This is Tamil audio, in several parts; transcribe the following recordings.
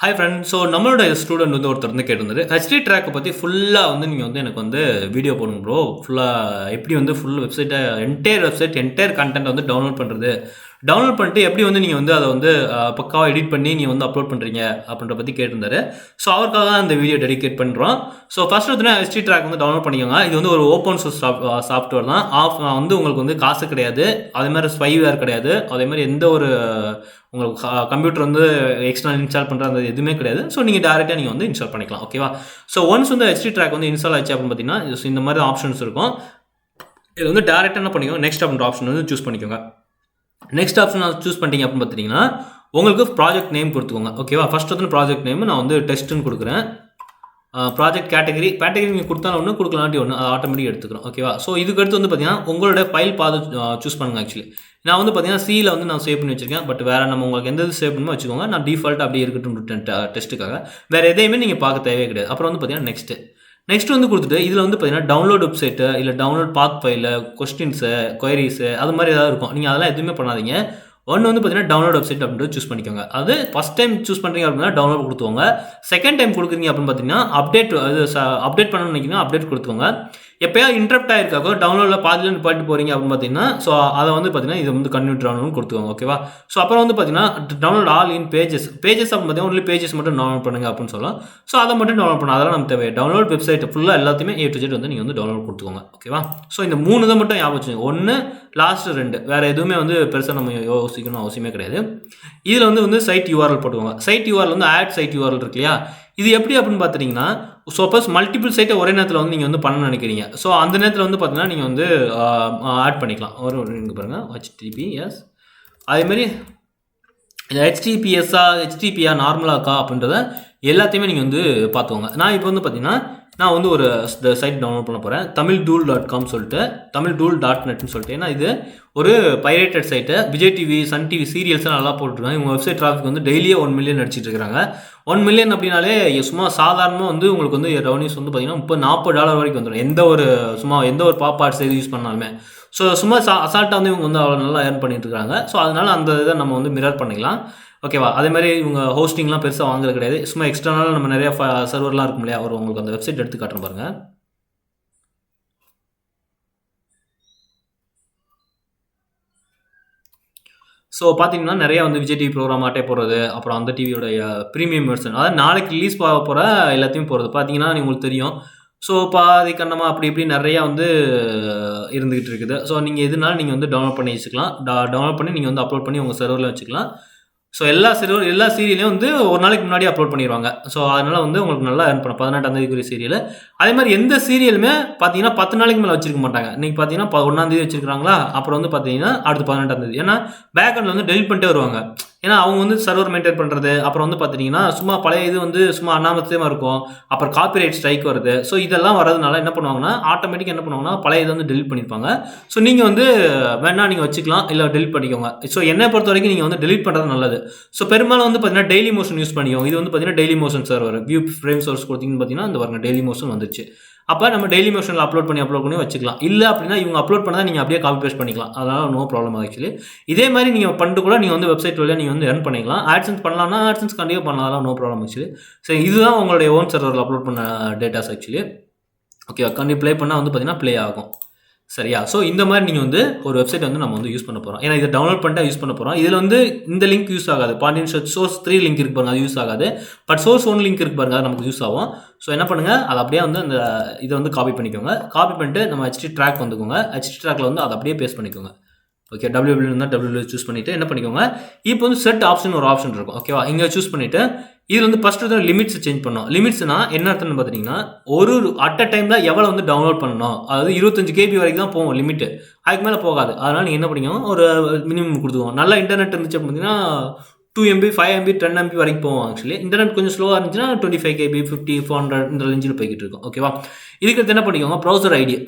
Hi friend. ஸோ நம்மளோட ஸ்டூடெண்ட் ஒருத்தர் கேட்டிருந்தாரு, HTTrack பற்றி ஃபுல்லாக நீங்கள் எனக்கு வீடியோ போடுங்க ப்ரோ. ஃபுல்லாக எப்படி ஃபுல் வெப்சைட்டை என்டையர் கண்டென்ட் டவுன்லோட் பண்ணுறது, டவுன்லோட் பண்ணிட்டு எப்படி நீங்கள் அதை பக்காவாக எடிட் பண்ணி நீங்கள் அப்லோட் பண்ணுறீங்க அப்படின்ற பற்றி கேட்டிருந்தாரு. ஸோ அவருக்காக தான் இந்த வீடியோ டெடிகேட் பண்ணுறோம். ஸோ ஃபர்ஸ்ட் HTTrack டவுன்லோட் பண்ணிக்கோங்க. இது ஒரு ஓப்பன் சோர்ஸ் சாஃப்ட்வேர் தான். உங்களுக்கு காசு கிடையாது, அதே மாதிரி ஸ்பைவேர் கிடையாது, அதே மாதிரி எந்த ஒரு உங்களுக்கு கம்ப்யூட்டர் எக்ஸ்டர்னல் இன்ஸ்டால் பண்ணுற அந்த எதுவுமே கிடையாது. ஸோ நீங்கள் டேரெக்டாக நீங்கள் இன்ஸ்டால் பண்ணிக்கலாம். ஓகேவா? ஸோ ஒன்ஸ் HTTrack இன்ஸ்டால் ஆச்சு அப்படின்னு பார்த்தீங்கன்னா இந்த மாதிரி ஆப்ஷன்ஸ் இருக்கும். இது டேரெக்டாக என்ன பண்ணிக்கோங்க, நெக்ஸ்ட் அப்படின்ற ஆப்ஷன் சூஸ் பண்ணிக்கோங்க. நெக்ஸ்ட் ஆப்ஷன் சூஸ் பண்ணிட்டீங்க அப்படின்னு பார்த்தீங்கன்னா உங்களுக்கு ப்ராஜெக்ட் நேம் கொடுத்துக்கோங்க. ஓகேவா? ஃபர்ஸ்ட் ப்ராஜெக்ட் நேம் நான் டெஸ்ட்டுன்னு கொடுக்குறேன். ப்ராஜெக்ட் கேட்டகரி நீங்கள் கொடுத்தாலும் ஒன்று, கொடுக்கலாட்டி ஒன்று, அது ஆட்டோமேட்டிக் எடுத்துக்கிறோம். ஓகேவா? ஸோ இதுக்கு அடுத்து பார்த்தீங்கன்னா உங்களோட ஃபைல் பார்த்து சூஸ் பண்ணுங்கள். ஆக்சுவலி நான் பார்த்தீங்கன்னா சியில் நான் சேவ் பண்ணி வச்சிருக்கேன். பட் வேறு நம்ம உங்களுக்கு எந்த சேவ் பண்ணுமோ வச்சுக்கோங்க. நான் டிஃபால்ட் அப்படியே இருக்கட்டும் டெஸ்ட்டுக்காக. வேறு எதையுமே நீங்கள் பார்க்க தேவையே கிடையாது. அப்புறம் பார்த்தீங்கன்னா நெக்ஸ்ட் கொடுத்துட்டு இதில் பார்த்தீங்கன்னா டவுன்லோட் வெப்சைட்டு இல்லை டவுன்லோட் பாத் ஃபைலு, கொஸ்டின்ஸு, கொயரிஸு அது மாதிரி ஏதாவது இருக்கும். நீங்கள் அதெல்லாம் எதுவுமே பண்ணாதீங்க. ஒன்று பார்த்தீங்கன்னா டவுன்லோட் வெப்சைட் அப்படின்றது சூஸ் பண்ணிக்கோங்க. அது ஃபஸ்ட் டைம் சூஸ் பண்ணுறீங்க அப்படின்னா டவுன்லோட் கொடுத்துக்கோங்க. செகண்ட் டைம் கொடுக்குறீங்க அப்படின்னு பார்த்தீங்கன்னா அப்டேட் பண்ணணும்னு நினைக்கிறீங்கன்னா அப்டேட் கொடுத்துக்கோங்க. எப்போயா இன்டரப்ட் ஆகிருக்காக்கோ டவுன்லோடில் பாதியில் நிப்பாட்டி போகிறீங்க அப்படின்னு பார்த்தீங்கன்னா ஸோ அதை பார்த்தீங்கன்னா இது கன்வெர்ட் ஆகணும்னு கொடுத்துக்கோங்க. ஓகேவா? ஸோ அப்புறம் பார்த்தீங்கன்னா டவுன்லோட் ஆல் இன் பேஜஸ் அப்படின்னு பார்த்தீங்கன்னா ஒன்லி பேஜஸ் மட்டும் டவுன்லோட் பண்ணுங்க அப்படின்னு சொல்லலாம். ஸோ அதை மட்டும் டவுன்லோட் பண்ணலாம். அதெல்லாம் நம்ம தேவை. டவுன்லோட் வெப்சைட் ஃபுல்லாக எல்லாத்தையுமே A to Z நீங்கள் டவுன்லோட் கொடுத்துக்கோங்க. ஓகேவா? ஸோ இந்த 3 தான் மட்டும் ஞாபகம் வச்சுக்கோங்க. 1 லாஸ்ட் 2 வேறு எதுவுமே பெருசாக நம்ம யோசிக்கணும் அவசியமே கிடையாது. இதில் சைட் URL போட்டுக்கோங்க. Site URL add site URL இருக்கு இல்லையா? இது எப்படி அப்படின்னு பார்த்துட்டிங்கன்னா சப்போஸ் மல்டிபிள் சைட்டை ஒரே நேரத்தில் நீங்கள் பண்ண நினைக்கிறீங்க. ஸோ அந்த நேரத்தில் பார்த்தீங்கன்னா நீங்கள் ஆட் பண்ணிக்கலாம். இங்கே பாருங்கள் HTTPS அதேமாரி HTTPயா நார்மலாக்கா அப்படின்றத எல்லாத்தையுமே நீங்கள் பார்த்துக்கோங்க. நான் இப்போ பார்த்தீங்கன்னா நான் ஒரு சைட் டவுன்லோட் பண்ண போகிறேன். tamildul.com சொல்லிட்டு tamildul.netன்னு சொல்லிட்டு. ஏன்னா இது ஒரு pirated site. Vijay TV, sun TV சீரியல்ஸ்லாம் நல்லா போட்டுருக்காங்க. இவங்க வெப்சைட் டிராஃபிக் டெய்லியே 1 மில்லியன் அடிச்சிட்டு இருக்காங்க. 1 மில்லியன் அப்படின்னாலே சும்மா சாதாரணமாக உங்களுக்கு ரெவன்யூஸ் பார்த்தீங்கன்னா $30-40 வரைக்கும் வந்துடும். எந்த ஒரு பாப்பாட்ஸ் எது யூஸ் பண்ணாலுமே. ஸோ சும்மா அசால்ட்டாக இவங்க அவ்வளோ நல்லா ஏர்ன் பண்ணிட்டு இருக்காங்க. ஸோ அதனால் அந்த இதை நம்ம மிரர் பண்ணிக்கலாம். ஓகேவா? அதே மாதிரி இவங்க ஹோஸ்டிங்லாம் பெருசாக வாங்குறது கிடையாது. சும்மா எக்ஸ்டர்னலாக நம்ம நிறைய சர்வர்லாம் இருக்கும் இல்லையா? உங்களுக்கு அந்த வெப்சைட் எடுத்து காட்டுறேன் பாருங்கள். ஸோ பார்த்தீங்கன்னா நிறையா விஜய் டிவி ப்ரோக்ராம் ஆட்டே போடுறது, அப்புறம் அந்த டிவியோட ப்ரீமியம் வெர்ஷன், அதாவது நாளைக்கு ரிலீஸ் போகிற எல்லாத்தையும் போகிறது பார்த்தீங்கன்னா உங்களுக்கு தெரியும். ஸோ பாதி கண்ணமாக அப்படி இப்படி நிறையா இருந்துகிட்டு இருக்குது. ஸோ நீங்கள் எதுனாலும் நீங்கள் டவுன்லோட் பண்ணி வச்சுக்கலாம். டவுன்லோட் பண்ணி நீங்கள் அப்லோட் பண்ணி உங்கள் சர்வரில் வச்சுக்கலாம். ஸோ எல்லா சீரியலையும் ஒரு நாளைக்கு முன்னாடி அப்லோட் பண்ணிடுவாங்க. ஸோ அதனால் உங்களுக்கு நல்லா ஏர்ன் பண்ண 18ஆம் தேதிக்குரிய சீரியல். அதே மாதிரி எந்த சீரியலுமே பார்த்தீங்கன்னா 10 நாளைக்கு மேலே வச்சிருக்க மாட்டாங்க. இன்றைக்கி பார்த்தீங்கன்னா 1ஆம் தேதி வச்சிருக்காங்களா, அப்புறம் பார்த்தீங்கன்னா அடுத்து 18ஆம் தேதி. ஏன்னா பேக்அண்டில் டெலிட் பண்ணிட்டே வருவாங்க. ஏன்னா அவங்க சர்வர் மெயின்டைன் பண்ணுறது, அப்புறம் பார்த்தீங்கன்னா சும்மா பழைய இது சும்மா அனாமத்தியமாக இருக்கும். அப்புறம் காப்பிரைட் ஸ்ட்ரைக் வருது. ஸோ இதெல்லாம் வரதுனால என்ன பண்ணுவாங்கன்னா ஆட்டோமேட்டிக்காக என்ன பண்ணுவாங்கன்னா பழைய இதை டெலிட் பண்ணியிருப்பாங்க. ஸோ நீங்கள் வேணா நீங்கள் வச்சுக்கலாம், இல்லை டெலிட் பண்ணிக்கோங்க. ஸோ என்னை பொறுத்த வரைக்கும் நீங்கள் டெலிட் பண்ணுறது நல்லது. ஸோ பெரும்பாலும் பார்த்தீங்கன்னா டெய்லி மோஷன் யூஸ் பண்ணிக்கோங்க. இது பார்த்தீங்கன்னா daily motion server view frame source கொடுத்தீங்கன்னு பார்த்தீங்கன்னா இந்த வரங்க டெய்லி மோஷன் வந்துச்சு. அப்போ நம்ம டெய்லி மோஷனில் அப்லோட் பண்ணி வச்சுக்கலாம். இல்லை அப்படின்னா இவங்க அப்லோட் பண்ணால் நீங்கள் அப்படியே காப்பி பேஸ்ட் பண்ணிக்கலாம். அதனால் நோ ப்ராப்ளம். ஆக்சுவலி இதே மாதிரி நீங்கள் பண்ணிட்டு கூட நீங்கள் வெப்சைட் வழியாக நீங்கள் earn பண்ணிக்கலாம். ஆட்சன்ஸ் பண்ணலாம்னா ஆட்சன்ஸ் கண்டிப்பாக பண்ணலாம், நோ ப்ராப்ளம். ஆக்சுவலி சரி, இதுதான் உங்களுடைய ஓன் சர்வரில் அப்லோட் பண்ண டேட்டாஸ். ஆக்சுவலி ஓகே, கண்டிப்பாக ப்ளே பண்ணால் பார்த்தீங்கன்னா ப்ளே ஆகும். சரியா? ஸோ இந்த மாதிரி நீங்கள் ஒரு வெப்சைட் நம்ம யூஸ் பண்ண போகிறோம். ஏன்னா இதை டவுன்லோட் பண்ணிட்டு யூஸ் பண்ண போகிறோம். இதில் இந்த லிங்க் யூஸ் ஆகாது. சோர்ஸ் 3 லிங்க் இருக்கு பாருங்க, அது யூஸ் ஆகாது. பட் சோர்ஸ் 1 லிங்க் இருக்கு பாருங்க, அது நமக்கு யூஸ் ஆகும். ஸோ என்ன பண்ணுங்கள், அது அப்படியே அந்த இதை காப்பி பண்ணிக்கோங்க. காப்பி பண்ணிட்டு நம்ம HTTrack வந்துக்கோங்க. HTTrackல அதை அப்படியே பேஸ்ட் பண்ணிக்கோங்க. ஓகே, www இருந்தால் www சூஸ் பண்ணிவிட்டு என்ன பண்ணிக்கோங்க, இப்போ செட் ஆப்ஷன் ஒரு ஆப்ஷன் இருக்கும். ஓகேவா? இங்கே சூஸ் பண்ணிவிட்டு இதில் ஃபஸ்ட்டு லிமிட்ஸ் சேஞ்ச் பண்ணணும். லிமிட்ஸ்னா என்ன அர்த்தம்னு பார்த்தீங்கன்னா ஒரு அட் அ டைமில் எவ்வளோ டவுன்லோட் பண்ணணும். அதாவது 25 KB வரைக்கும் தான் போகும் லிமிட்டு, அதுக்கு மேலே போகாது. அதனால் நீங்கள் என்ன பண்ணிக்கோங்க, ஒரு மினிமம் கொடுத்துக்கோங்க. நல்லா இன்டர்நெட் இருந்துச்சு பார்த்தீங்கன்னா 2 MB 5 MB 10 MB வரைக்கும் போகும். ஆக்சுவலி இன்டர்நெட் கொஞ்சம் ஸ்லோவாக இருந்துச்சுன்னா 25 KB 50 400 இந்த ரேஞ்சில் போய்கிட்டு இருக்கும். ஓகேவா? இதுக்கு என்ன பண்ணிக்கோங்க, ப்ரௌசர்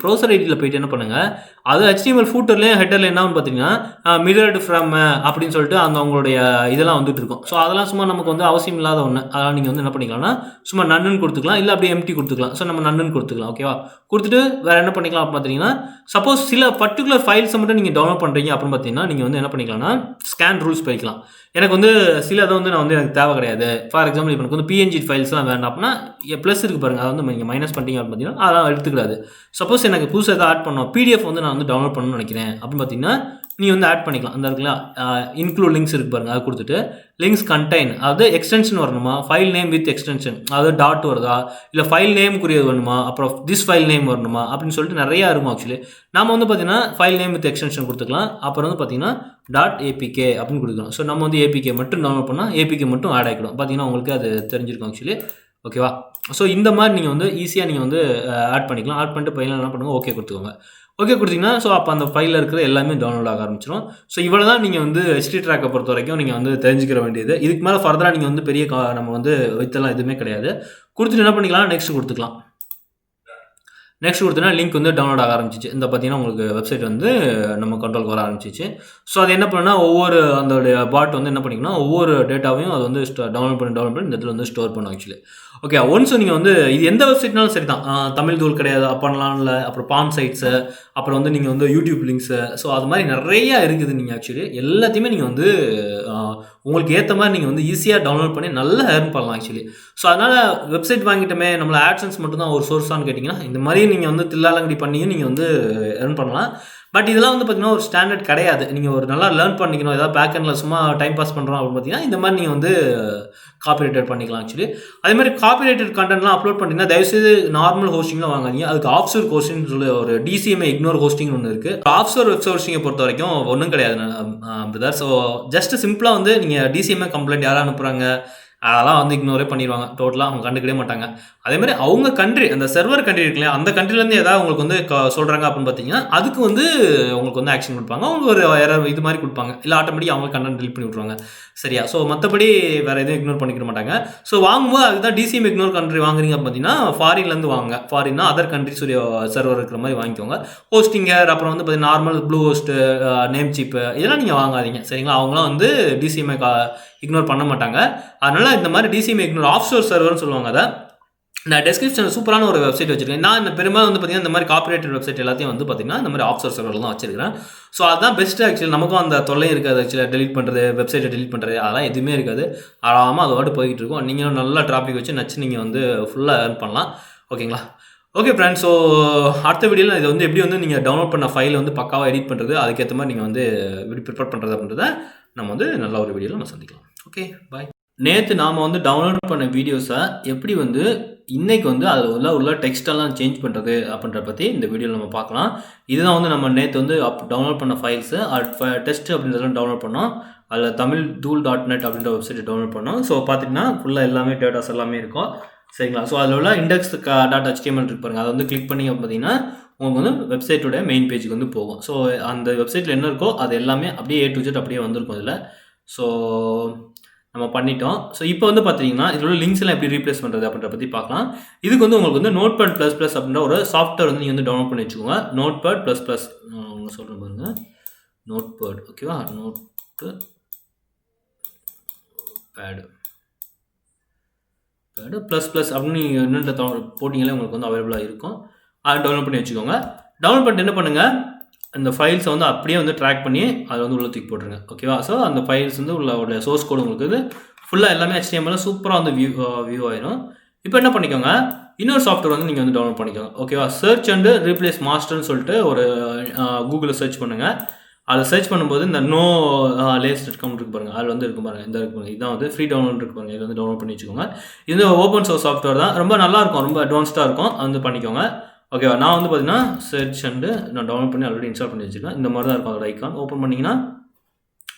ஐடியில் போயிட்டு என்ன பண்ணுங்கள், அது HTML ஃபூட்டர்லேயும் ஹெட்டரில் என்னன்னு பார்த்தீங்கன்னா மிரர்டு ஃப்ரம் அப்படின்னு சொல்லிட்டு அந்த உங்களுடைய இதெல்லாம் வந்துட்டு இருக்கும். ஸோ அதெல்லாம் சும்மா நமக்கு வந்து அவசியம் இல்லாத ஒன்று. அதெல்லாம் நீங்கள் வந்து என்ன பண்ணிக்கலாம்னா சும்மா நன்னுன்னு கொடுத்துக்கலாம், இல்லை அப்படியே எம்டி கொடுத்துக்கலாம். ஸோ நம்ம நன்னுன்னு கொடுத்துக்கலாம். ஓகேவா, கொடுத்துட்டு வேறு என்ன பண்ணிக்கலாம் அப்படின்னு பார்த்தீங்கன்னா, சப்போஸ் சில பர்டிகுலர் ஃபைல்ஸை மட்டும் நீங்கள் டவுன்லோட் பண்ணுறீங்க அப்படின்னு பார்த்தீங்கன்னா நீங்கள் வந்து என்ன பண்ணிக்கலாம்னா ஸ்கேன் ரூல்ஸ் போய்க்கலாம். எனக்கு வந்து சில இதை வந்து நான் வந்து எனக்கு தேவை கிடையாது. ஃபார் எக்ஸாம்பிள் இப்போ எனக்கு வந்து PNG ஃபைல்ஸ்லாம் வேண்டாம் அப்படின்னா ப்ளஸ் இருக்குது பாருங்கள், அதை வந்து நீங்கள் மைனஸ் பண்ணிட்டீங்க அப்படின்னு பார்த்தீங்கன்னா அதெல்லாம் எடுத்துக்கூடாது. சப்போஸ் எனக்கு புதுசாக எதாவது ஆட் பண்ணோம், PDF வந்து நான் வந்து டவுன்லோட் பண்ணணும்னு நினைக்கிறேன் அப்படின்னு பார்த்தீங்கன்னா நீங்கள் வந்து ஆட் பண்ணிக்கலாம். அந்த இருக்குல்ல இன்க்ளூட் லிங்க்ஸ் இருக்குது பாருங்கள், அதை கொடுத்துட்டு லிங்க்ஸ் கண்டெயின், அதாவது எக்ஸ்டென்ஷன் வரணுமா, ஃபைல் நேம் வித் எக்ஸ்டென்ஷன், அதாவது டாட் வருதா, இல்லை ஃபைல் நேமுக்குரியது வரணுமா, அப்புறம் திஸ் ஃபைல் நேம் வரணுமா அப்படின்னு சொல்லிட்டு நிறையா இருக்கும். ஆக்சுவலி நம்ம வந்து பார்த்தீங்கன்னா ஃபைல் நேம் வித் எக்ஸ்டென்ஷன் கொடுத்துக்கலாம். அப்புறம் வந்து பார்த்தீங்கன்னா .apk அப்படின்னு கொடுக்கலாம். ஸோ நம்ம வந்து APK மட்டும் டவுன்லோட் பண்ணால் APK மட்டும் ஆட் ஆகிடும். பார்த்தீங்கன்னா உங்களுக்கு அது தெரிஞ்சிருக்கும் ஆக்சுவலி. ஓகேவா, ஸோ இந்த மாதிரி நீங்கள் வந்து ஈஸியாக நீங்கள் வந்து ஆட் பண்ணிக்கலாம். ஆட் பண்ணிட்டு ஃபைலில் என்ன பண்ணுங்கள், ஓகே கொடுத்துக்கோங்க. ஓகே கொடுத்தீங்கன்னா ஸோ அப்போ அந்த ஃபைலில் இருக்கிற எல்லாமே டவுன்லோட் ஆக ஆரம்பிச்சிடும். ஸோ இவ்வளோ தான் நீங்கள் வந்து HTTrack பொறுத்த வரைக்கும் நீங்கள் வந்து தெரிஞ்சுக்கிற வேண்டியது. இதுக்கு மேலே ஃபர்தராக நீங்கள் வந்து பெரிய நம்ம வந்து வைத்தெல்லாம் எதுவுமே கிடையாது. கொடுத்துட்டு என்ன பண்ணிக்கலாம், நெக்ஸ்ட் கொடுத்துக்கலாம். நெக்ஸ்ட் கொடுத்தோன்னா லிங்க் வந்து டவுன்லோட் ஆக ஆரம்பிச்சிச்சு. இந்த பார்த்தீங்கன்னா உங்களுக்கு வெப்சைட் வந்து நம்ம கண்ட்ரோலுக்கு வர ஆரம்பிச்சிச்சு. ஸோ அது என்ன பண்ணால் ஒவ்வொரு அதோடைய பாட் வந்து என்ன பண்ணிங்கன்னா ஒவ்வொரு டேட்டாவையும் அது வந்து டவுன்லோட் பண்ணி இந்த இடத்துல வந்து ஸ்டோர் பண்ணும் ஆக்சுவலி. ஓகே, ஒன்ஸ் நீங்கள் வந்து இது எந்த வெப்சைட்னாலும் சரி தான், தமிழ் தூள் கிடையாது பண்ணலாம் இல்லை, அப்புறம் பான் சைட்ஸு, அப்புறம் வந்து நீங்கள் வந்து யூடியூப் லிங்க்ஸு, ஸோ அது மாதிரி நிறையா இருக்குது. நீங்கள் ஆக்சுவலி எல்லாத்தையுமே நீங்கள் வந்து உங்களுக்கு ஏற்ற மாதிரி நீங்கள் வந்து ஈஸியாக டவுன்லோட் பண்ணி நல்லா ஏர்ன் பண்ணலாம் ஆக்சுவலி. ஸோ அதனால் வெப்சைட் வாங்கிட்டோமே நம்மளை ஆட்சன்ஸ் மட்டும் தான் ஒரு சோர்ஸானு கேட்டிங்கன்னா இந்த மாதிரி நீங்கள் வந்து தில்லாலங்கடி பண்ணியும் நீங்கள் வந்து ஏர்ன் பண்ணலாம். பட் இதெல்லாம் வந்து பார்த்தீங்கன்னா ஒரு ஸ்டாண்டர்ட் கிடையாது. நீங்கள் ஒரு நல்லா லேர்ன் பண்ணிக்கணும், ஏதாவது பேக்கெண்டில் சும்மா டைம் பாஸ் பண்ணுறோம் அப்படின்னு பார்த்தீங்கன்னா இந்த மாதிரி நீங்கள் வந்து காப்பிரைட்டட் பண்ணிக்கலாம் ஆக்சுவலி. அதே மாதிரி காப்பிரைட்டட் கண்டென்ட்லாம் அப்லோட் பண்ணிங்கன்னா தயவுசெய்து நார்மல் ஹோஸ்டிங்லாம் வாங்காதீங்க. அதுக்கு ஆஃப்ஷோர் ஹோஸ்டிங் சொல்லி ஒரு DCMA இக்னோர் ஹோஸ்டிங் ஒன்று இருக்குது. ஆஃப்ஷோர் வெப் ஹோஸ்டிங்கை பொறுத்த வரைக்கும் ஒன்றும் கிடையாது பிரதர். ஸோ ஜஸ்ட் சிம்பிளாக வந்து நீங்கள் DCMA கம்ப்ளைண்ட் யாராக அனுப்புகிறாங்க அதெல்லாம் வந்து இக்னோரே பண்ணிடுவாங்க, டோட்டலாக அவங்க கண்டுக்கிடவே மாட்டாங்க. அதேமாதிரி அவங்க கண்ட்ரி, அந்த சர்வர் கண்ட்ரி இருக்கு இல்லையா, அந்த கண்ட்ரிலேருந்து ஏதாவது உங்களுக்கு வந்து சொல்கிறாங்க அப்படின்னு பார்த்தீங்கன்னா அதுக்கு வந்து உங்களுக்கு வந்து ஆக்ஷன் கொடுப்பாங்க. அவங்க ஒரு எரர் இது மாதிரி கொடுப்பாங்க, இல்லை ஆட்டோமேட்டிக் அவங்க கண்டென்ட் டெலிட் பண்ணி விட்ருவாங்க. சரியா, ஸோ மற்றபடி வேறு எதுவும் இக்னோர் பண்ணிக்க மாட்டாங்க. ஸோ வாங்கும்போது அதுதான் DCMA இக்னோர் கண்ட்ரி வாங்குறீங்க பார்த்தீங்கன்னா ஃபாரின்லேருந்து வாங்க. ஃபாரின்னா அதர் கண்ட்ரிஸுடைய சர்வர் இருக்கிற மாதிரி வாங்கிக்கோங்க. ஹோஸ்டிங்கர், அப்புறம் வந்து பார்த்தீங்கன்னா normal Bluehost, Namecheap, இதெல்லாம் நீங்கள் வாங்காதீங்க. சரிங்களா, அவங்களாம் வந்து DCMA இக்னோர் பண்ண மாட்டாங்க. அதனால் இந்த மாதிரி DCMA இக்னோர் ஆஃப்ஷோர் சர்வர்னு சொல்லுவாங்க. அதை நான் டெஸ்கிரிப்ஷனில் சூப்பரான ஒரு வெப்சைட் வச்சிருக்கேன். நான் இந்த பெரும்பாலும் வந்து பார்த்தீங்கன்னா இந்த மாதிரி காப்பிரைட்டட் வெப்சைட் எல்லாத்தையும் வந்து பார்த்தீங்கன்னா இந்த மாதிரி ஆஃப்ஷோர் சர்வரில் தான் வச்சிருக்கிறேன். ஸோ அதுதான் பெஸ்ட்டு ஆக்சுவலி. நமக்கும் அந்த தொல்லையும் இருக்காது ஆக்சுவலி. டெலிட் பண்ணுறது, வெப்சைட்டை டெலிட் பண்ணுறது அதெல்லாம் எதுவுமே இருக்காது. ஆறாமல் அதோடு போய்கிட்டு இருக்கும். நீங்களும் நல்லா டிராஃபிக் வச்சு நச்சு நீங்கள் வந்து ஃபுல்லாக ஏர்ன் பண்ணலாம். ஓகேங்களா, ஓகே ஃப்ரெண்ட்ஸ். ஸோ அடுத்த வீடியோவில் இதை வந்து எப்படி வந்து நீங்கள் டவுன்லோட் பண்ண ஃபைலை வந்து பக்காவாக எடிட் பண்ணுறது, அதுக்கேற்ற மாதிரி நீங்கள் வந்து ப்ரிப்பேர் பண்ணுறது அப்படின்றத நம்ம வந்து நல்ல ஒரு வீடியோவில் நம்ம சந்திக்கலாம். ஓகே, பாய். நேற்று நாம் வந்து டவுன்லோட் பண்ண வீடியோஸை எப்படி வந்து இன்றைக்கி வந்து அதில் உள்ள டெக்ஸ்டெல்லாம் சேஞ்ச் பண்ணுறது அப்படின்ற பற்றி இந்த வீடியோவில் நம்ம பார்க்கலாம். இதுதான் வந்து நம்ம நேற்று வந்து டவுன்லோட் பண்ண ஃபைல்ஸு டெஸ்ட் அப்படின்றதெல்லாம் டவுன்லோட் பண்ணோம். அதில் tamildul.net அப்படின்ற வெப்சைட்டை டவுன்லோட் பண்ணோம். ஸோ பார்த்திங்கன்னா ஃபுல்லாக எல்லாமே டேட்டாஸ் எல்லாமே இருக்கும். சரிங்களா, ஸோ அதில் உள்ள index.html இருக்கு பாருங்கள், அதை வந்து கிளிக் பண்ணி பார்த்தீங்கன்னா உங்களுக்கு வந்து வெப்சைட்டோட மெயின் பேஜுக்கு வந்து போகும். ஸோ அந்த வெப்சைட்டில் என்ன இருக்கோ அது எல்லாமே அப்படியே A to Z அப்படியே வந்திருக்கும் இதில். ஸோ நம்ம பண்ணிட்டோம். ஸோ இப்போ வந்து பார்த்தீங்கன்னா இதில் உள்ள லிங்க்ஸ் எல்லாம் எப்படி ரீப்ளேஸ் பண்ணுறது அப்படின்ற பற்றி பார்க்கலாம். இதுக்கு வந்து உங்களுக்கு வந்து Notepad++ அப்படின்ற ஒரு சாஃப்ட்வேர் வந்து நீங்கள் வந்து டவுன்லோட் பண்ணி வச்சுக்கோங்க. Notepad++, அவங்க சொல்கிறேன் பாருங்கள், Notepad, ஓகேவா, Notepad ++ அப்படின்னு நீங்கள் என்னென்ன போட்டிங்களே உங்களுக்கு வந்து அவைலபிளாக இருக்கும். அதை டவுன்லோட் பண்ணி வச்சுக்கோங்க. டவுன்லோட் பண்ணிட்டு என்ன பண்ணுங்கள், அந்த ஃபைல்ஸை வந்து அப்படியே வந்து ட்ராக் பண்ணி அதை வந்து உள்ள தூக்கி போட்டுருங்க. ஓகேவா, ஸோ அந்த ஃபைல்ஸ் வந்து உள்ள சோர்ஸ் கோடு உங்களுக்கு இது ஃபுல்லாக எல்லாமே HTML சூப்பராக வந்து வியூ ஆயிடும். இப்போ என்ன பண்ணிக்கோங்க, இன்னொரு சாஃப்ட்வேர் வந்து நீங்கள் வந்து டவுன்லோட் பண்ணிக்கோங்க. ஓகேவா, சர்ச் அண்டு ரீப்ளேஸ் மாஸ்டர்னு சொல்லிட்டு ஒரு கூகுளில் சர்ச் பண்ணுங்கள். அதை சர்ச் பண்ணும்போது இந்த no-lace.com இருக்கு பாருங்கள், அதில் வந்து இருக்கும் பாருங்கள், இந்த இருக்கு பாருங்கள், இதுதான் வந்து ஃப்ரீ டவுன்லோட் இருக்கு பாருங்கள், இது வந்து டவுன்லோட் பண்ணி வச்சுக்கோங்க. இது ஓப்பன் சோர்ஸ் சாஃப்ட்வேர் தான், ரொம்ப நல்லாயிருக்கும், ரொம்ப அட்வான்ஸ்டாக இருக்கும், அது வந்து பண்ணிக்கோங்க. ஓகேவா, நான் வந்து பார்த்தீங்கன்னா சர்ச் அண்டு நான் டவுன்லோட் பண்ணி ஆல்ரெடி இன்ஸ்டால் பண்ணி வச்சுருக்கேன். இந்த மாதிரி தான் இருக்கும் அதோட ஐக்கான். ஓப்பன் பண்ணிங்கன்னா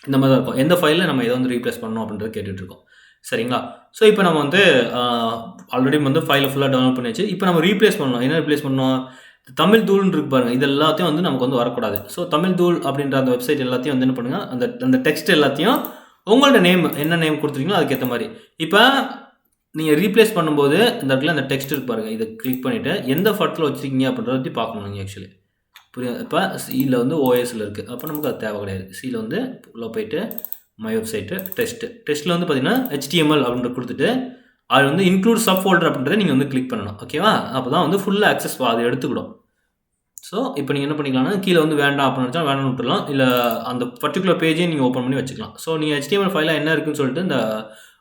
இந்த மாதிரி தான் இருக்கும். எந்த ஃபைலில் நம்ம எதை வந்து ரீப்ளேஸ் பண்ணணும் அப்படின்றது கேட்டுட்ருக்கோம். சரிங்களா, ஸோ இப்போ நம்ம வந்து ஆல்ரெடி வந்து ஃபைலை ஃபுல்லாக டவுன்லோட் பண்ணி வச்சு இப்போ நம்ம ரீப்ளேஸ் பண்ணணும். என்ன ரீப்ளேஸ் பண்ணணும், தமிழ் தூள்னு இருக்கு பாருங்கள், இது எல்லாத்தையும் வந்து நமக்கு வந்து வரக்கூடாது. ஸோ தமிழ் தூள் அப்படின்ற அந்த வெப்சைட் எல்லாத்தையும் வந்து என்ன பண்ணுங்கள், அந்த டெக்ஸ்ட் எல்லாத்தையும் உங்களோட நேம் என்ன நேம் கொடுத்துருக்கீங்களோ அதுக்கேற்ற மாதிரி. இப்போ நீங்கள் ரீப்ளேஸ் பண்ணும்போது இந்த இடத்துல அந்த டெக்ஸ்ட் இருக்கு பாருங்கள், இதை கிளிக் பண்ணிவிட்டு எந்த ஃபட்டில் வச்சுருக்கீங்க அப்படின்றத பற்றி பார்க்கணும் நீங்கள் ஆக்சுவலி. புரியுது? இப்போ சியில் வந்து ஓஎஸில் இருக்குது, அப்போ நமக்கு அது தேவை கிடையாது. சியில் வந்து உள்ளே போயிட்டு மை வெப்சைட்டு டெஸ்ட்டில் வந்து பார்த்தீங்கன்னா HTML அப்படின்ற கொடுத்துட்டு அது வந்து இன்க்ளூட் சப் ஃபோல்டர் அப்படின்றத நீங்கள் வந்து கிளிக் பண்ணணும். ஓகேவா? அப்போ தான் வந்து ஃபுல்லாக ஆக்சஸ் அது எடுத்துக்கிடும். ஸோ இப்போ நீங்கள் என்ன பண்ணிக்கலாம்னா கீழே வந்து வேண்டாம் அப்படின்னு நினச்சா வேண்டாம்னு விட்டுலாம், இல்லை அந்த பர்டிகுலர் பேஜையும் நீங்கள் ஓப்பன் பண்ணி வச்சுக்கலாம். ஸோ நீங்கள் HTML ஃபைலாக என்ன இருக்குன்னு சொல்லிட்டு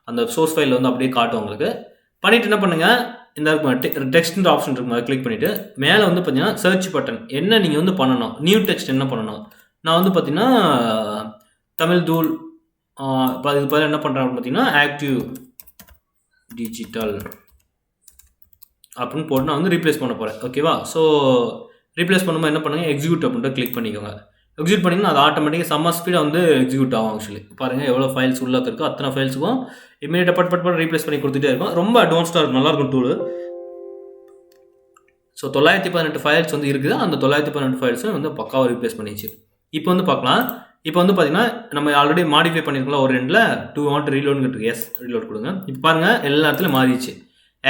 அந்த சோர்ஸ் ஃபைலில் வந்து அப்படியே காட்டும் உங்களுக்கு. பண்ணிவிட்டு என்ன பண்ணுங்கள், இந்த டெக்ஸ்ட்ன்ற ஆப்ஷன் இருக்கும், அதை கிளிக் பண்ணிவிட்டு மேலே வந்து பார்த்தீங்கன்னா சர்ச் பட்டன் என்ன நீங்கள் வந்து பண்ணணும், நியூ டெக்ஸ்ட் என்ன பண்ணணும். நான் வந்து பார்த்தீங்கன்னா தமிழ் தூள் இப்போ அதுக்கு பதில் என்ன பண்ணுறேன் அப்படின்னு பார்த்தீங்கன்னா ஆக்டிவ் டிஜிட்டல் அப்படின்னு போட்டு நான் வந்து ரீப்ளேஸ் பண்ண போகிறேன். ஓகேவா? ஸோ ரீப்ளேஸ் பண்ணும்போது என்ன பண்ணுங்கள், எக்ஸிக்யூட் அப்படின்ற கிளிக் பண்ணிக்கோங்க. எக்ஸிக்யூட் பண்ணிங்கன்னா அது ஆட்டோமேட்டிக்காக செம்ம ஸ்பீடாக வந்து எக்ஸிக்யூட் ஆகும். ஆக்சுவலி பாருங்கள் எவ்வளோ ஃபைல்ஸ் உள்ளே இருக்கோ அத்தனை ஃபைல்ஸுக்கும் இமீடியட்டாக பட் ரீப்ளேஸ் பண்ணி கொடுத்துட்டே இருக்கும். ரொம்ப அட்வான்ஸ்டாக இருக்கும், நல்லாயிருக்கும் டூலு. ஸோ 918 ஃபைல்ஸ் வந்து இருக்குது, அந்த 918 ஃபைல்ஸும் வந்து பக்காவாக ரீப்ளேஸ் பண்ணிச்சு. இப்போ வந்து பார்க்கலாம். இப்போ வந்து பார்த்தீங்கன்னா நம்ம ஆல்ரெடி மாடிஃபை பண்ணியிருக்கலாம் ஒரு ரெண்டில் 2 வாண்ட் ரீலோடுன்னு இருக்குது. எஸ் ரீலோட் கொடுங்க. இப்போ பாருங்கள் எல்லா இடத்துலையும் மாறிடுச்சு,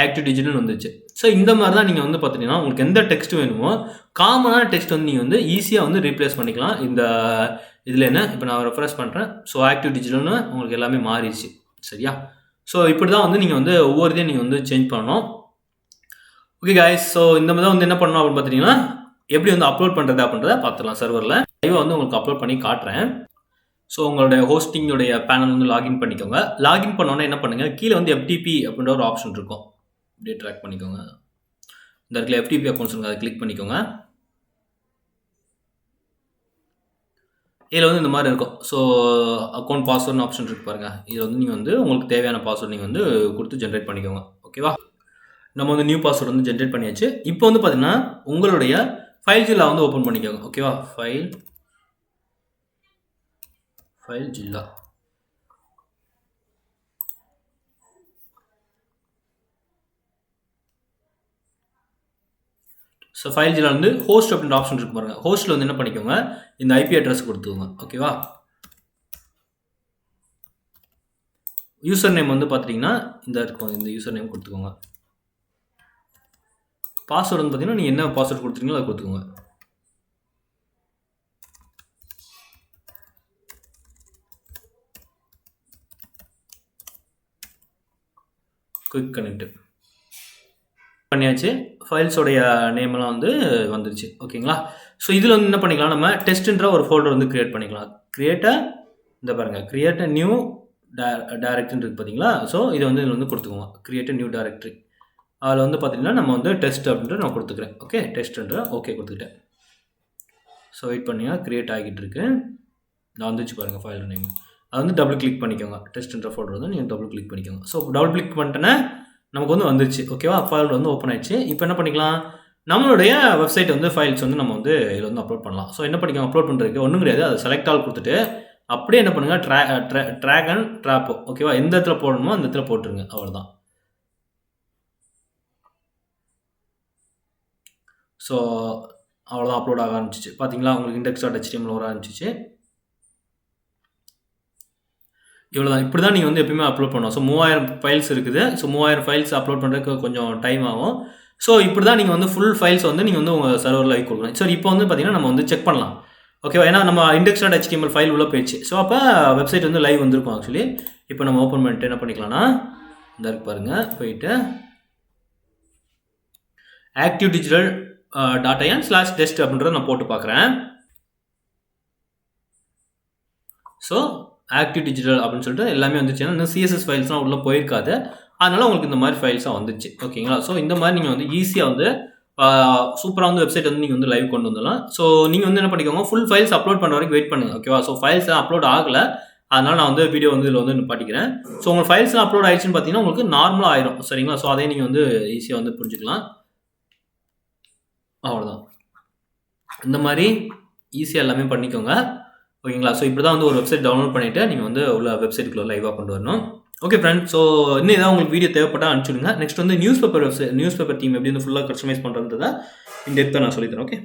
ஆக்டிவ் டிஜிட்டல் வந்துச்சு. ஸோ இந்த மாதிரி தான் நீங்கள் வந்து பார்த்தீங்கன்னா உங்களுக்கு எந்த டெக்ஸ்ட் வேணுமோ காமனான டெக்ஸ்ட் வந்து நீங்கள் வந்து ஈஸியாக வந்து ரீப்ளேஸ் பண்ணிக்கலாம். இந்த இதில் என்ன இப்போ நான் ரெஃப்ரெஷ் பண்ணுறேன். ஸோ ஆக்டிவ் டிஜிட்டல்னு உங்களுக்கு எல்லாமே மாறிடுச்சு. சரியா? ஸோ இப்படி தான் வந்து நீங்கள் வந்து ஒவ்வொரு இதையும் நீங்கள் வந்து சேஞ்ச் பண்ணணும். ஓகே காய்ஸ், ஸோ இந்த மாதிரி தான் வந்து என்ன பண்ணணும் அப்படின்னு பார்த்தீங்கன்னா எப்படி வந்து அப்லோட் பண்ணுறது அப்படின்றத பார்த்துக்கலாம். சர்வரில் லைவாக வந்து உங்களுக்கு அப்லோட் பண்ணி காட்டுறேன். ஸோ உங்களுடைய ஹோஸ்டிங்குடைய பேனல் வந்து லாகின் பண்ணிக்கோங்க. லாகின் பண்ணோன்னே என்ன பண்ணுங்கள், கீழே வந்து FTP அப்படின்ற ஒரு ஆப்ஷன் இருக்கும், அப்படியே ட்ராக் பண்ணிக்கோங்க. இந்த இடத்துல FTP அக்கௌண்ட்ஸ் அதை கிளிக் பண்ணிக்கோங்க. இதில் வந்து இந்த மாதிரி இருக்கும். ஸோ அக்கௌண்ட் பாஸ்வேர்டுன்னு ஆப்ஷன் இருக்குது பாருங்கள், இதில் வந்து நீங்கள் வந்து உங்களுக்கு தேவையான பாஸ்வேர்டு நீங்கள் வந்து கொடுத்து ஜென்ரேட் பண்ணிக்கோங்க. ஓகேவா? நம்ம வந்து நியூ பாஸ்வேர்டு வந்து ஜென்ரேட் பண்ணியாச்சு. இப்போ வந்து பார்த்தீங்கன்னா உங்களுடைய ஃபைல்ஜில்லா வந்து ஓப்பன் பண்ணிக்கோங்க. ஓகேவா? ஃபைல்ஜில்லா. ஸோ ஃபைல்ஜில்லா வந்து ஹோஸ்ட் அப்படின்ற ஆப்ஷன் இருக்கு பாருங்கள். ஹோஸ்ட்டில் வந்து என்ன பண்ணிக்கோங்க, இந்த IP அட்ரஸ் கொடுத்துக்கோங்க. ஓகேவா? யூசர் நேம் வந்து பார்த்துட்டிங்கன்னா இந்த இருக்கும், இந்த யூசர் நேம் கொடுத்துக்கோங்க. பாஸ்வேர்டு வந்து பார்த்தீங்கன்னா நீங்கள் என்ன பாஸ்வேர்டு கொடுத்துருக்கீங்களோ அதை கொடுத்துக்கோங்க. குயிக் கனெக்ட் பண்ணியாச்சு. ஃபைல்ஸோடைய நேமெல்லாம் வந்து வந்துருச்சு. ஓகேங்களா? ஸோ இதில் வந்து என்ன பண்ணிக்கலாம், நம்ம டெஸ்ட்ன்ற ஒரு ஃபோல்டர் வந்து க்ரியேட் பண்ணிக்கலாம். இந்த பாருங்கள், கிரியேட் அ நியூ டைரக்டரி இருக்குது பார்த்தீங்களா? ஸோ இதை வந்து இதில் வந்து கொடுத்துக்கோங்க, கிரியேட் அ நியூ டைரக்டரி. அதில் வந்து பார்த்தீங்கன்னா நம்ம வந்து டெஸ்ட் அப்படின்ட்டு நான் கொடுத்துக்கிறேன். ஓகே, டெஸ்ட்ன்ற ஓகே கொடுத்துக்கிட்டேன். ஸோ வெயிட் பண்ணிங்க, க்ரியேட் ஆகிட்டு இருக்கு. நான் வந்துச்சு பாருங்கள் ஃபைல் நேம். அது வந்து டபுள் கிளிக் பண்ணிக்கோங்க. டெஸ்ட்ன்ற ஃபோல்டர் வந்து நீங்கள் டபுள் கிளிக் பண்ணிக்கோங்க. ஸோ டபுள் கிளிக் பண்ணிட்டேன்னா நமக்கு வந்து வந்துருச்சு. ஓகேவா? ஃபைல் வந்து ஓப்பன் ஆயிடுச்சு. இப்போ என்ன பண்ணிக்கலாம், நம்மளுடைய வெப்சைட் வந்து ஃபைல்ஸ் வந்து நம்ம வந்து இதில் வந்து அப்லோட் பண்ணலாம். ஸோ என்ன பண்ணிக்கலாம், அப்லோட் பண்ணுறதுக்கு ஒன்றும் கிடையாது, அதை செலக்ட் ஆல் கொடுத்துட்டு அப்படியே என்ன பண்ணுங்கள், ட்ராக் அண்ட் ட்ராப். ஓகேவா? எந்த இடத்துல போடணுமோ அந்த இடத்துல போட்டுருங்க, அவ்வளோதான். ஸோ அவ்வளோதான், அப்லோட் ஆக ஆரம்பிச்சிச்சு. பார்த்தீங்களா, உங்களுக்கு index.html வர ஆரம்பிச்சிச்சு. இவ்வளோ தான். இப்படி தான் நீங்கள் வந்து எப்பயுமே அப்லோட் பண்ணணும். ஸோ 3000 ஃபைல்ஸ் இருக்குது. ஸோ 3000 ஃபைல்ஸ் அப்லோட் பண்ணுறதுக்கு கொஞ்சம் டைம் ஆகும். ஸோ இப்படி தான் நீங்கள் வந்து ஃபுல் ஃபைல்ஸ் வந்து நீங்கள் வந்து உங்கள் சர்வரில் வைக்க கொடுக்கணும். சரி, இப்போ வந்து பார்த்தீங்கன்னா நம்ம வந்து செக் பண்ணலாம். ஓகேவா? ஏன்னா நம்ம index.html ஃபைல் உள்ளே போயிடுச்சு. ஸோ அப்போ வெப்சைட் வந்து லைவ் வந்திருக்கும் ஆக்சுவலி. இப்போ நம்ம ஓப்பன் பண்ணிட்டு என்ன பண்ணிக்கலாம்னா, இந்த இருக்கு பாருங்கள், போயிட்டு ஆக்டிவ் டிஜிட்டல் .in/test அப்படின்றத நான் போட்டு பார்க்குறேன். ஸோ ஆக்டிவ் டிஜிட்டல் அப்படின்னு சொல்லிட்டு எல்லாமே வந்துச்சு. ஏன்னா CSS ஃபைல்ஸ்லாம் உள்ளே போயிருக்காது, அதனால் உங்களுக்கு இந்த மாதிரி ஃபைல்ஸாக வந்துச்சு. ஓகேங்களா? ஸோ இந்த மாதிரி நீங்கள் வந்து ஈஸியாக வந்து சூப்பராக வந்து வெப்சைட் வந்து நீங்கள் வந்து லைவ் கொண்டு வந்துடலாம். ஸோ நீங்கள் வந்து என்ன பண்ணிக்கோங்க, ஃபுல் ஃபைல்ஸ் அப்லோட் பண்ணுற வரைக்கும் வெயிட் பண்ணுங்கள். ஓகேவா? ஸோ ஃபைல்ஸ் அப்லோட் ஆகலை, அதனால் நான் வந்து வீடியோ வந்து இதில் வந்து நிப்பாட்டிக்கிறேன். ஸோ உங்கள் ஃபைல்ஸ்லாம் அப்லோட் ஆயிடுச்சுன்னு பார்த்தீங்கன்னா உங்களுக்கு நார்மலாக ஆயிரும். சரிங்களா? ஸோ அதையும் நீங்கள் வந்து ஈஸியாக வந்து புரிஞ்சுக்கலாம். அவ்வளோதான். இந்த மாதிரி ஈஸியாக எல்லாமே பண்ணிக்கோங்க. ஓகேங்களா? ஸோ இப்படி தான் வந்து ஒரு வெப்சைட் டவுன்லோட் பண்ணிவிட்டு நீங்கள் வந்து உள்ள வெப்சைட்டுக்குள்ளே லைவாக கொண்டு வரணும். ஓகே ஃப்ரெண்ட்ஸ், ஸோ இன்னும் ஏதாவது உங்களுக்கு வீடியோ தேவைப்பட்டால் அனுப்பிச்சுடுங்க. நெக்ஸ்ட் வந்து நியூஸ் பேப்பர் தீம் எப்படி வந்து ஃபுல்லாக கஸ்டமைஸ் பண்ணுறதுன்றதை இந்த இடத்த நான் சொல்லித்தரேன். ஓகே.